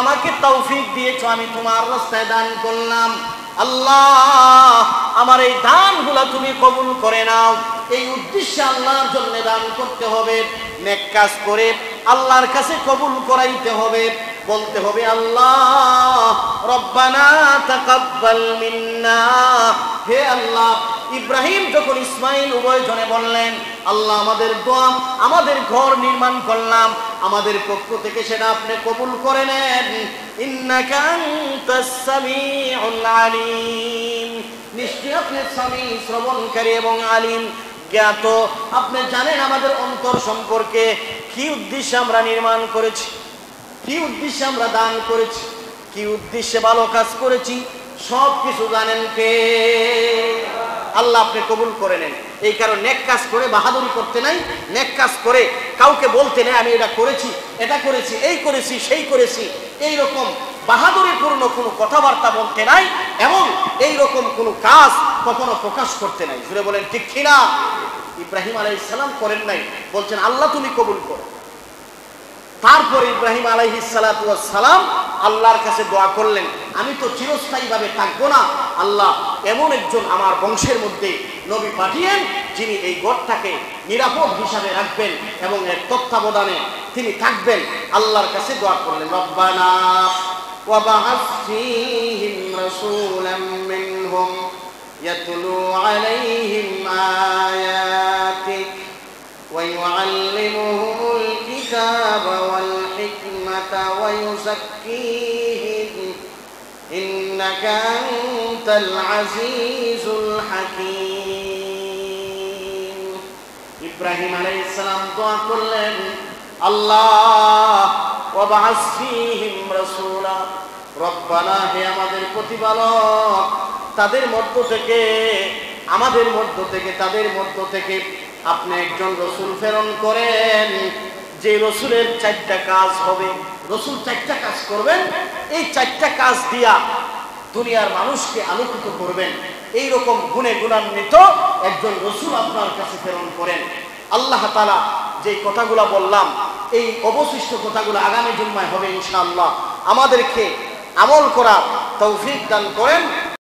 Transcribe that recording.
আমাকে তৌফিক দিয়েছো, আমি তোমার রাস্তায় দান করলাম। আল্লাহ আমার এই দানগুলা তুমি কবুল করে নাও। এই উদ্দেশ্যে আল্লাহর জন্য দান করতে হবে, নেক কাজ করে আল্লাহর কাছে কবুল করাইতে হবে। বলতে হবে আল্লাহ রব্বানা তাকাব্বাল মিন্না। হে আল্লাহ, ইব্রাহিম যখন ইসমাইল উভয়জনে বললেন আল্লাহ আমাদের দোয়া, আমাদের ঘর নির্মাণ করলাম, আমাদের পক্ষ থেকে সেটা আপনি কবুল করে নেন। ইন্নাকা আনতাস সামিউল আলিম, নিশ্চয়ই আপনি সামি, শ্রবণকারী এবং আলিম, জ্ঞাত। আপনি জানেন আমাদের অন্তর সম্পর্কে, কি উদ্দেশ্যে আমরা নির্মাণ করেছি, কি উদ্দেশ্যে আমরা দান করেছি, কি উদ্দেশ্যে ভালো কাজ করেছি, সব কিছু জানেন কে? আল্লাহ। আপনি কবুল করে নেন। এই কারণে নেক কাজ করে বাহাদুরি করতে নাই, নেক কাজ করে কাউকে বলতে নেই আমি এটা করেছি, এটা করেছি, এই করেছি, সেই করেছি, এই রকম বাহাদুরিপূর্ণ কোনো কথাবার্তা বলতে নাই, এবং এই রকম কোনো কাজ কখনো প্রকাশ করতে নাই। জুড়ে বলেন ঠিক কিনা? ইব্রাহিম আলাইহিস সালাম করেন নাই, বলছেন আল্লাহ তুমি কবুল করো। তারপর ইব্রাহিম আলাইহিস সালাতু ওয়াস সালাম আল্লাহর কাছে দোয়া করলেন, আমি তো চিরস্থায়ীভাবে থাকবো না, আল্লাহ এমন একজন আমার বংশের মধ্যে নবী পাঠিয়েন যিনি এই ঘরটাকে নিরাপদ হিসাবে রাখবেন এবং এর তত্ত্বাবধানে তিনি থাকবেন। আল্লাহর কাছে দোয়া করলেন, রব্বানা ওয়া বা'আস ফীহিম রাসূলাম মিনহুম ইয়াতলু আলাইহিম আয়াতিক ওয়া ইউআল্লিমুহুমুল কিতাবা ওয়াল হিকমাতা ওয়া ইউযাক্কিহিম ইন্নাকা আনতাল আজিজুল হাকীম। ইব্রাহিম আলাইহিস সালাম দোয়া করলেন, আল্লাহ ওয়া বা'আস ফীহিম রাসূলা, রব্বানা হে আমাদের প্রতিপালক, তাদের মধ্য থেকে, আমাদের মধ্য থেকে, তাদের মধ্য থেকে আপনি একজন রসুল প্রেরণ করেন, যে রসুলের 4টা কাজ হবে। রসুল 4টা কাজ করবেন, এই 4টা কাজ দিয়া দুনিয়ার মানুষকে আলোকিত করবেন। এই রকম গুণে গুণান্বিত একজন রসুল আপনার কাছে প্রেরণ করেন। আল্লাহ তাআলা যে কথাগুলো বললাম, এই অবশিষ্ট কথাগুলো আগামী জুম্মায় হবে ইনশাআল্লাহ। আমাদেরকে আমল করার তৌফিক দান করেন।